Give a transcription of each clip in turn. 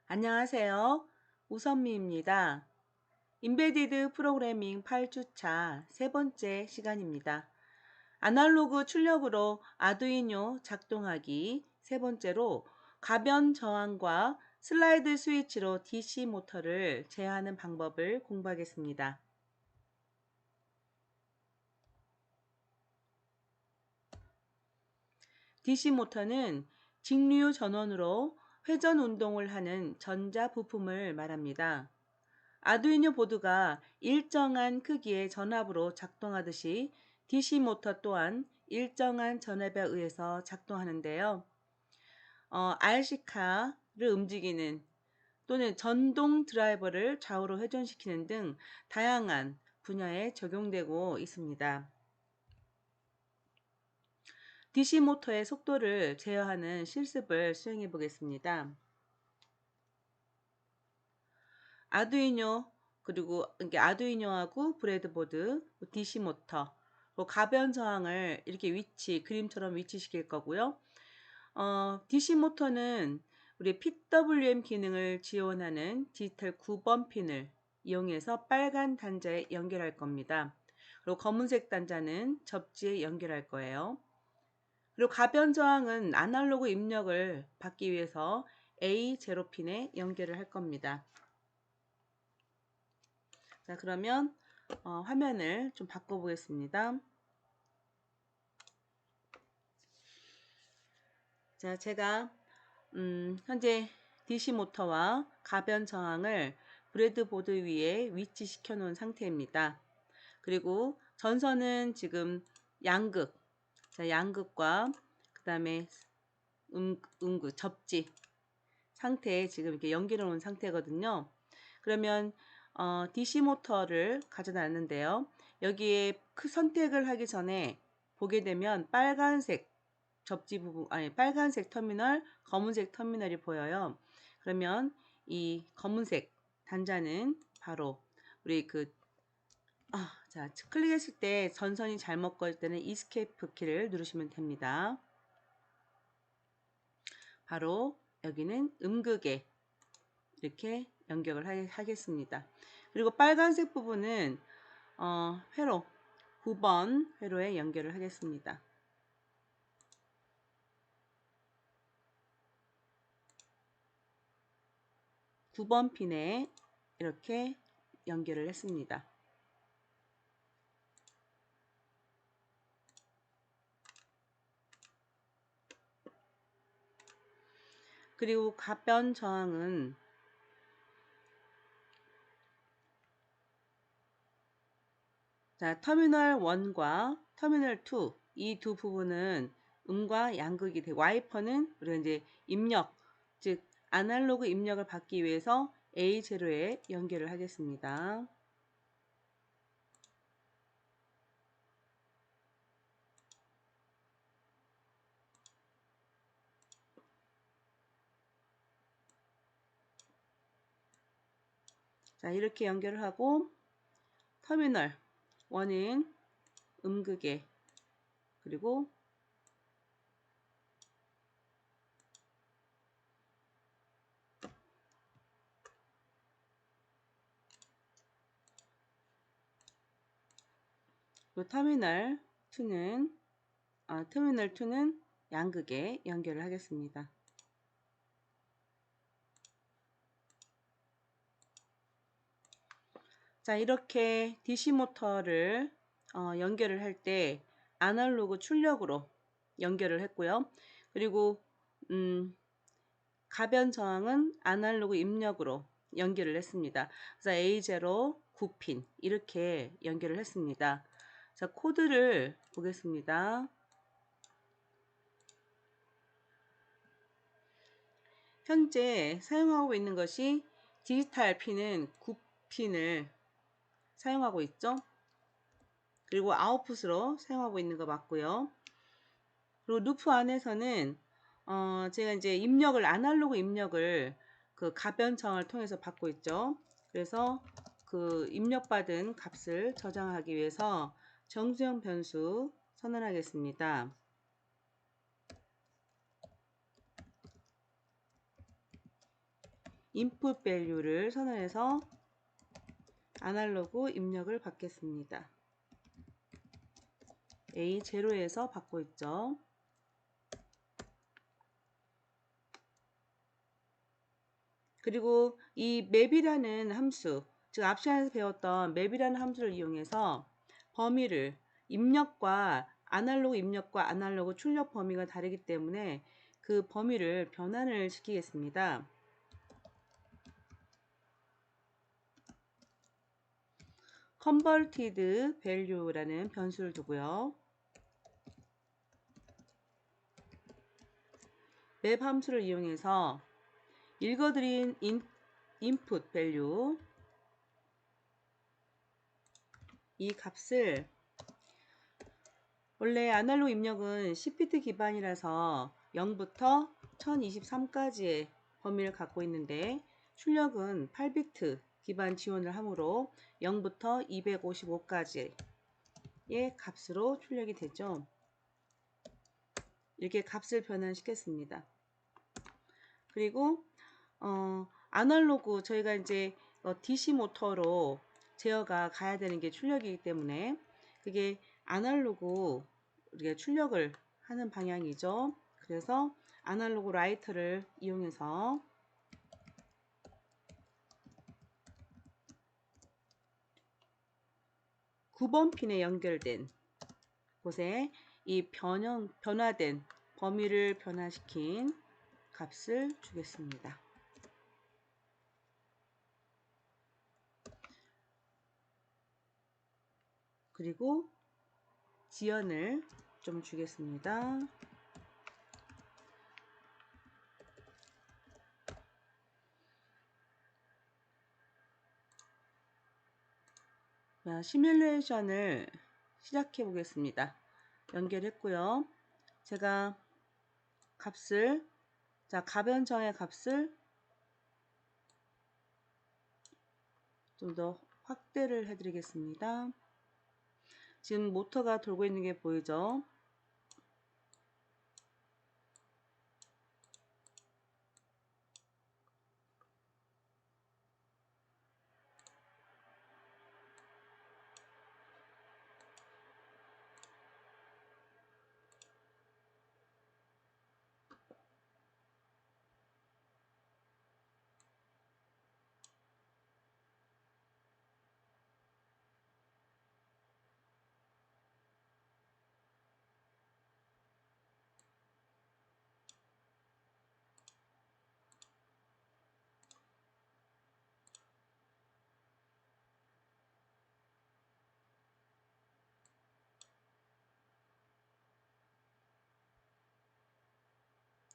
안녕하세요. 우선미입니다. 인베디드 프로그래밍 8주차 세 번째 시간입니다. 아날로그 출력으로 아두이노 작동하기 세 번째로 가변 저항과 슬라이드 스위치로 DC 모터를 제어하는 방법을 공부하겠습니다. DC 모터는 직류 전원으로 회전 운동을 하는 전자 부품을 말합니다. 아두이노 보드가 일정한 크기의 전압으로 작동하듯이 DC 모터 또한 일정한 전압에 의해서 작동하는데요. RC카를 움직이는 또는 전동 드라이버를 좌우로 회전시키는 등 다양한 분야에 적용되고 있습니다. DC 모터의 속도를 제어하는 실습을 수행해 보겠습니다. 아두이노 그리고 아두이노하고 브레드보드, DC 모터, 가변 저항을 이렇게 그림처럼 위치시킬 거고요. DC 모터는 우리 PWM 기능을 지원하는 디지털 9번 핀을 이용해서 빨간 단자에 연결할 겁니다. 그리고 검은색 단자는 접지에 연결할 거예요. 그리고 가변 저항은 아날로그 입력을 받기 위해서 A0 핀에 연결을 할 겁니다. 자, 그러면 화면을 좀 바꿔보겠습니다. 자, 제가 현재 DC 모터와 가변 저항을 브레드보드 위에 위치시켜 놓은 상태입니다. 그리고 전선은 지금 양극, 자, 양극과 그 다음에 접지 상태에 지금 이렇게 연결해 놓은 상태거든요. 그러면 DC 모터를 가져놨는데요. 여기에 그 선택을 하기 전에 보게 되면 빨간색 접지 부분, 아니 빨간색 터미널, 검은색 터미널이 보여요. 그러면 이 검은색 단자는 바로 우리 자, 클릭했을 때 전선이 잘못 걸릴 때는 이스케이프 키를 누르시면 됩니다. 바로 여기는 음극에 이렇게 연결을 하겠습니다. 그리고 빨간색 부분은 회로 9번 회로에 연결을 하겠습니다. 9번 핀에 이렇게 연결을 했습니다. 그리고 가변 저항은 자, 터미널 1과 터미널 2, 이 두 부분은 음과 양극이 되고, 와이퍼는 우리가 이제 입력, 즉 아날로그 입력을 받기 위해서 A0에 연결을 하겠습니다. 자, 이렇게 연결을 하고 터미널 1은 음극에, 그리고 터미널 2는 양극에 연결을 하겠습니다. 자, 이렇게 DC 모터를 연결을 할 때 아날로그 출력으로 연결을 했고요. 그리고 가변 저항은 아날로그 입력으로 연결을 했습니다. 그래서 A0 9핀 이렇게 연결을 했습니다. 자, 코드를 보겠습니다. 현재 사용하고 있는 것이 디지털 핀은 9핀을 사용하고 있죠. 그리고 아웃풋으로 사용하고 있는 거 맞고요. 그리고 루프 안에서는 제가 이제 아날로그 입력을 그 가변청을 통해서 받고 있죠. 그래서 그 입력받은 값을 저장하기 위해서 정수형 변수 선언하겠습니다. input value를 선언해서 아날로그 입력을 받겠습니다. A0에서 받고 있죠. 그리고 이 map이라는 함수, 즉 앞 시간에서 배웠던 map이라는 함수를 이용해서 범위를 입력과 아날로그 출력 범위가 다르기 때문에 그 범위를 변환을 시키겠습니다. converted value라는 변수를 두고요. map 함수를 이용해서 읽어드린 input value 이 값을 원래 아날로그 입력은 10비트 기반이라서 0부터 1023까지의 범위를 갖고 있는데 출력은 8비트 기반 지원을 하므로 0부터 255까지의 값으로 출력이 되죠. 이렇게 값을 변환시켰습니다. 그리고 아날로그 저희가 이제 DC 모터로 제어가 가야 되는 게 출력이기 때문에 그게 아날로그 우리가 출력을 하는 방향이죠. 그래서 아날로그 라이터를 이용해서 9번 핀에 연결된 곳에 이 변화된 범위를 변화시킨 값을 주겠습니다. 그리고 지연을 좀 주겠습니다. 자, 시뮬레이션을 시작해 보겠습니다. 연결했고요. 제가 가변정의 값을 좀 더 확대를 해 드리겠습니다. 지금 모터가 돌고 있는 게 보이죠?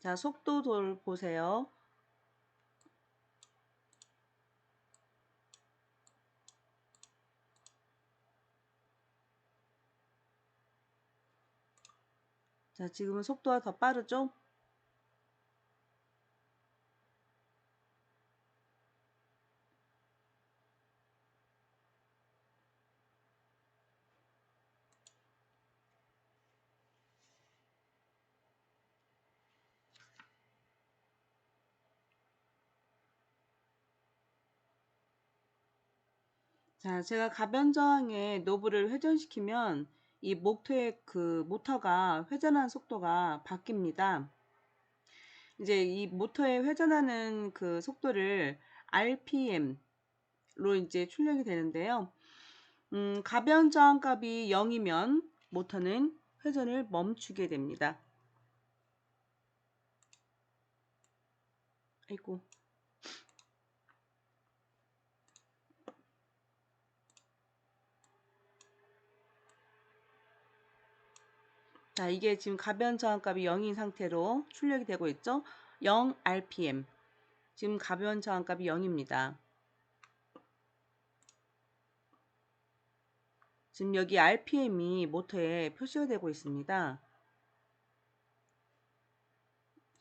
자, 속도 돌 보세요. 자, 지금은 속도가 더 빠르죠? 자, 제가 가변저항의 노브를 회전시키면 이 모터가 회전하는 속도가 바뀝니다. 이제 이 모터의 회전하는 그 속도를 RPM로 이제 출력이 되는데요. 가변저항 값이 0이면 모터는 회전을 멈추게 됩니다. 아이고. 자, 이게 지금 가변저항 값이 0인 상태로 출력이 되고 있죠. 0 RPM. 지금 가변저항 값이 0입니다. 지금 여기 RPM이 모터에 표시가 되고 있습니다.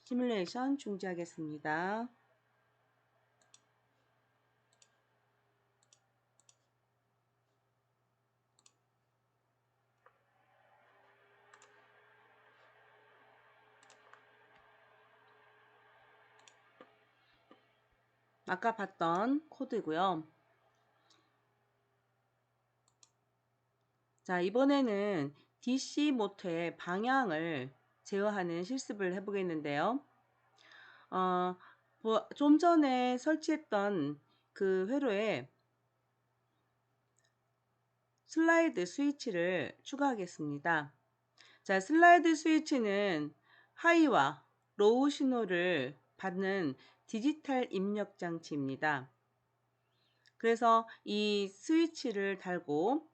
시뮬레이션 중지하겠습니다. 아까 봤던 코드고요. 자, 이번에는 DC 모터의 방향을 제어하는 실습을 해보겠는데요. 좀 전에 설치했던 그 회로에 슬라이드 스위치를 추가하겠습니다. 자, 슬라이드 스위치는 하이와 로우 신호를 받는 디지털 입력 장치입니다. 그래서 이 스위치를 달고,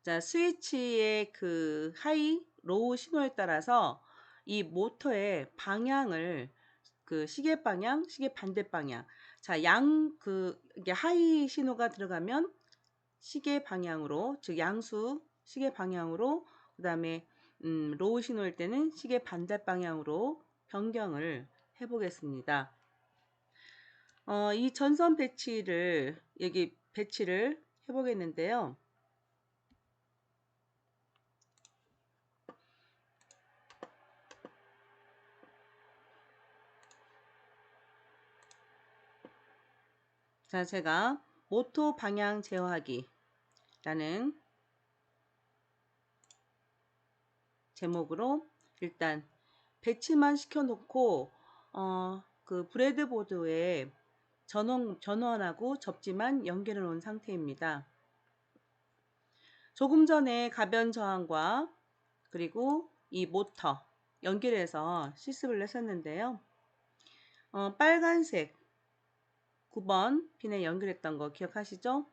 자, 스위치의 그 하이, 로우 신호에 따라서 이 모터의 방향을 그 시계 방향, 시계 반대 방향. 자, 이게 하이 신호가 들어가면 시계 방향으로, 즉 양수 시계 방향으로, 그다음에 로우 신호일 때는 시계 반대 방향으로 변경을 해 보겠습니다. 이 전선 배치를 해 보겠는데요. 자, 제가 모터 방향 제어하기 라는 제목으로 일단 배치만 시켜놓고 그 브레드보드에 전원하고 접지만 연결해 놓은 상태입니다. 조금 전에 가변 저항과 그리고 이 모터 연결해서 실습을 했었는데요. 빨간색 9번 핀에 연결했던 거 기억하시죠?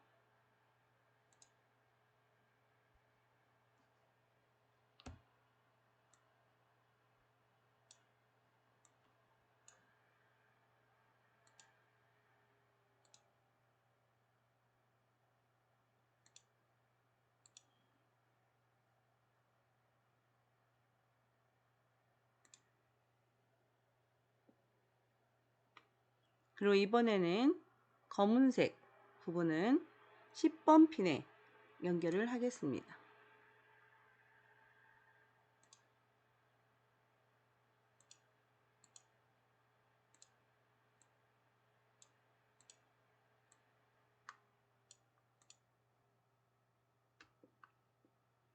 그리고 이번에는 검은색 부분은 10번 핀에 연결을 하겠습니다.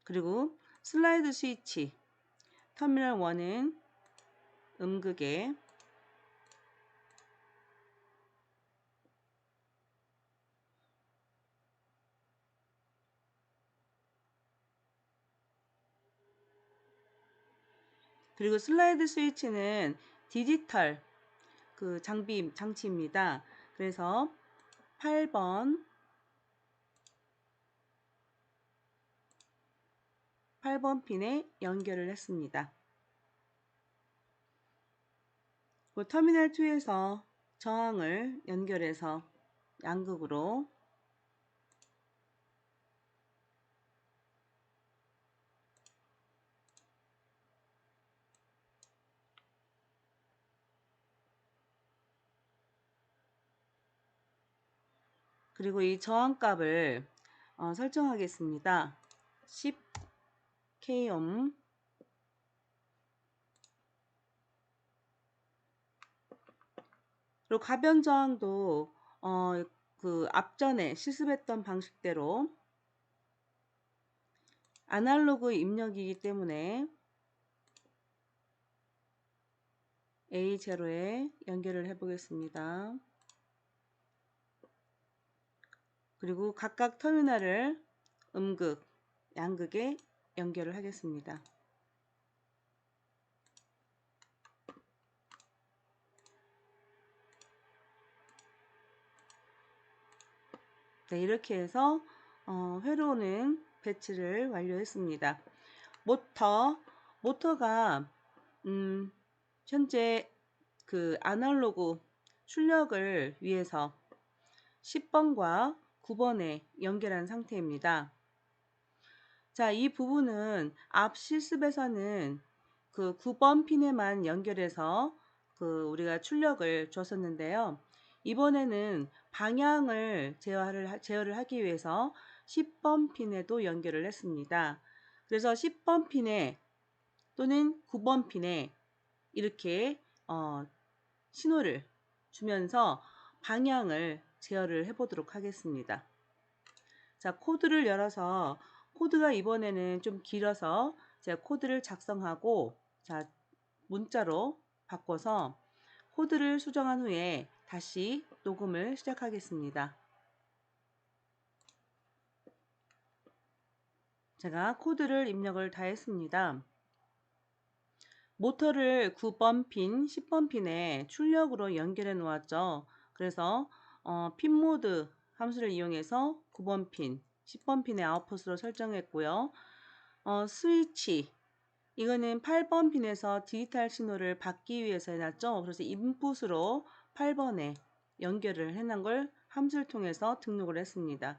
그리고 슬라이드 스위치 터미널 1은 음극에, 그리고 슬라이드 스위치는 디지털 그 장치입니다. 그래서 8번 핀에 연결을 했습니다. 그 터미널 2에서 저항을 연결해서 양극으로, 그리고 이 저항값을 설정하겠습니다. 10kΩ. 그리고 가변 저항도 그 앞전에 실습했던 방식대로 아날로그 입력이기 때문에 A0에 연결을 해 보겠습니다. 그리고 각각 터미널을 음극, 양극에 연결을 하겠습니다. 네, 이렇게 해서 회로는 배치를 완료했습니다. 모터가 현재 그 아날로그 출력을 위해서 10번과 9번에 연결한 상태입니다. 자, 이 부분은 앞 실습에서는 그 9번 핀에만 연결해서 그 우리가 출력을 줬었는데요. 이번에는 방향을 제어를 하기 위해서 10번 핀에도 연결을 했습니다. 그래서 10번 핀에 또는 9번 핀에 이렇게 신호를 주면서 방향을 제어를 해보도록 하겠습니다. 자, 코드를 열어서 코드가 이번에는 좀 길어서 제가 코드를 작성하고 자, 문자로 바꿔서 코드를 수정한 후에 다시 녹음을 시작하겠습니다. 제가 코드를 입력을 다 했습니다. 모터를 9번 핀, 10번 핀에 출력으로 연결해 놓았죠. 그래서 핀 모드 함수를 이용해서 9번 핀, 10번 핀의 아웃풋으로 설정했고요. 스위치 이거는 8번 핀에서 디지털 신호를 받기 위해서 해놨죠. 그래서 인풋으로 8번에 연결을 해놓은 걸 함수를 통해서 등록을 했습니다.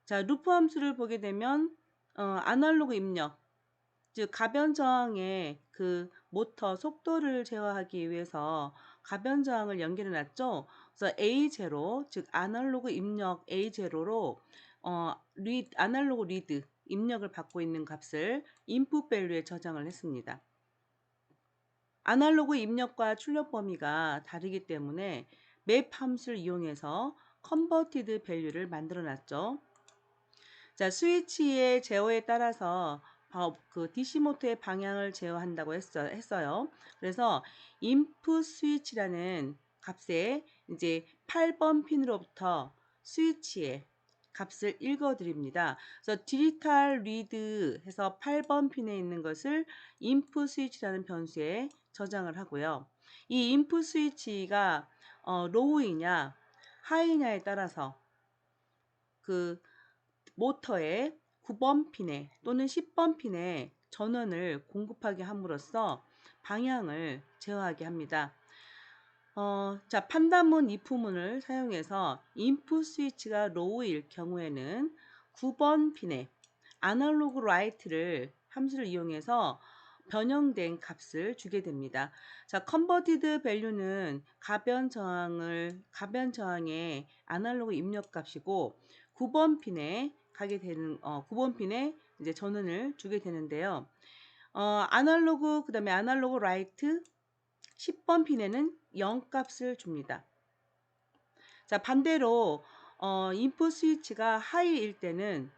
자, 루프 함수를 보게 되면 아날로그 입력, 즉 가변 저항의 그 모터 속도를 제어하기 위해서 가변 저항을 연결해 놨죠. 그래서 A0, 즉 아날로그 입력 A0로 아날로그 리드 입력을 받고 있는 값을 인풋 밸류에 저장을 했습니다. 아날로그 입력과 출력 범위가 다르기 때문에 맵 함수를 이용해서 컨버티드 밸류를 만들어 놨죠. 자, 스위치의 제어에 따라서 그 DC 모터의 방향을 제어한다고 했어요. 그래서 input 스위치라는 값에 이제 8번 핀으로부터 스위치의 값을 읽어 드립니다. 그래서 디지털 리드 해서 8번 핀에 있는 것을 input 스위치라는 변수에 저장을 하고요. 이 input 스위치가 로우이냐 하이냐에 따라서 그 모터의 9번 핀에 또는 10번 핀에 전원을 공급하게 함으로써 방향을 제어하게 합니다. 자, 판단문 if문을 사용해서 인풋 스위치가 로우일 경우에는 9번 핀에 아날로그 라이트를 함수를 이용해서 변형된 값을 주게 됩니다. 자, 컨버티드 밸류는 가변 저항의 아날로그 입력 값이고 9번 핀에 가게 되는 9번 핀에 이제 전원을 주게 되는데요. 아날로그 그다음에 아날로그 라이트 10번 핀에는 0 값을 줍니다. 자, 반대로 인풋 스위치가 하이일 때는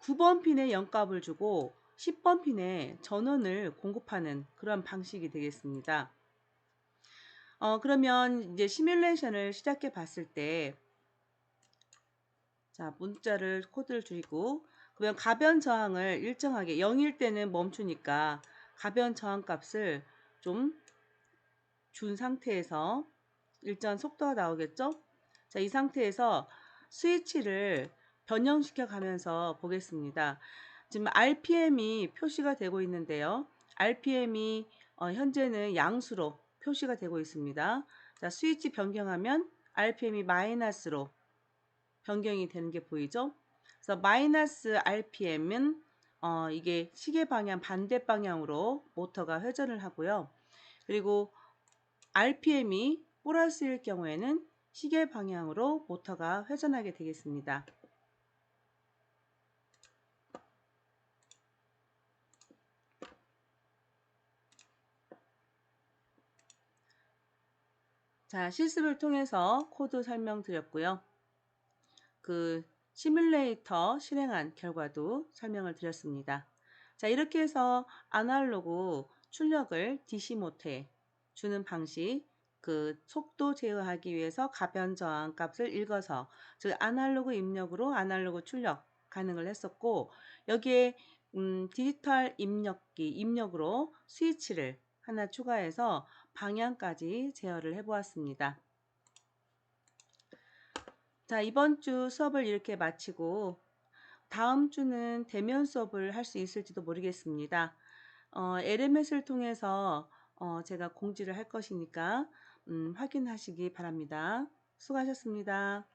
9번 핀에 0 값을 주고 10번 핀에 전원을 공급하는 그런 방식이 되겠습니다. 그러면 이제 시뮬레이션을 시작해 봤을 때 자, 문자를 코드를 줄이고 그러면 가변 저항을 일정하게 0일 때는 멈추니까 가변 저항 값을 좀 준 상태에서 일정한 속도가 나오겠죠? 자, 이 상태에서 스위치를 변형시켜 가면서 보겠습니다. 지금 RPM이 표시가 되고 있는데요. RPM이 현재는 양수로 표시가 되고 있습니다. 자, 스위치 변경하면 RPM이 마이너스로 변경이 되는 게 보이죠? 그래서 마이너스 RPM은 이게 시계 방향 반대 방향으로 모터가 회전을 하고요. 그리고 RPM이 플러스일 경우에는 시계 방향으로 모터가 회전하게 되겠습니다. 자, 실습을 통해서 코드 설명드렸고요. 그 시뮬레이터 실행한 결과도 설명을 드렸습니다. 자, 이렇게 해서 아날로그 출력을 DC 모터에 주는 방식, 그 속도 제어하기 위해서 가변 저항 값을 읽어서 즉 아날로그 입력으로 아날로그 출력 가능을 했었고, 여기에 디지털 입력기 입력으로 스위치를 하나 추가해서 방향까지 제어를 해보았습니다. 자, 이번 주 수업을 이렇게 마치고 다음 주는 대면 수업을 할 수 있을지도 모르겠습니다. LMS를 통해서 제가 공지를 할 것이니까 확인하시기 바랍니다. 수고하셨습니다.